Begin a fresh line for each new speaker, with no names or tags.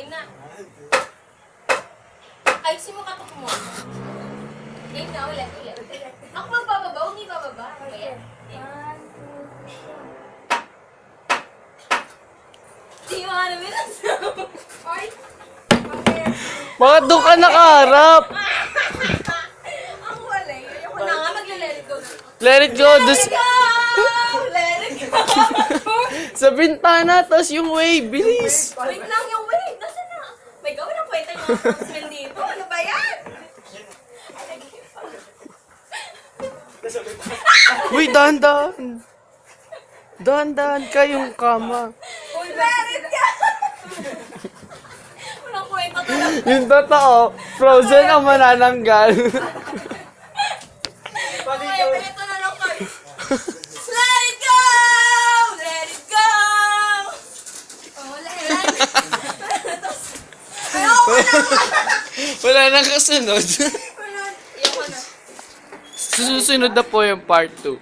Game na. Ayusin mo katok mo. Game na, ulit. Ako magbababa, huwag niyo bababa. Okay. Di mo ano minasama. Ay!
Bakit doon ka nakaharap?
Ang wala. Ayoko na nga, magle-let it go.
Let it go.
Let it go! Let it go!
Sa bintana, tapos yung wave. Bilis.
Wait lang yung wave. Nasaan na? May gawin ang kwenta yung mga smell dito. Ano ba yan?
Uy, dahan-dahan. Dahan-dahan ka yung kama.
Let it go! Walang kwenta talaga.
Yung totoo, Frozen ang manananggal.
Okay, ito na lang kayo. Let it go! Let it go! Oh, let it go! Ayoko na!
Wala nang kasunod.
Ayoko na.
Susunod na po yung part 2.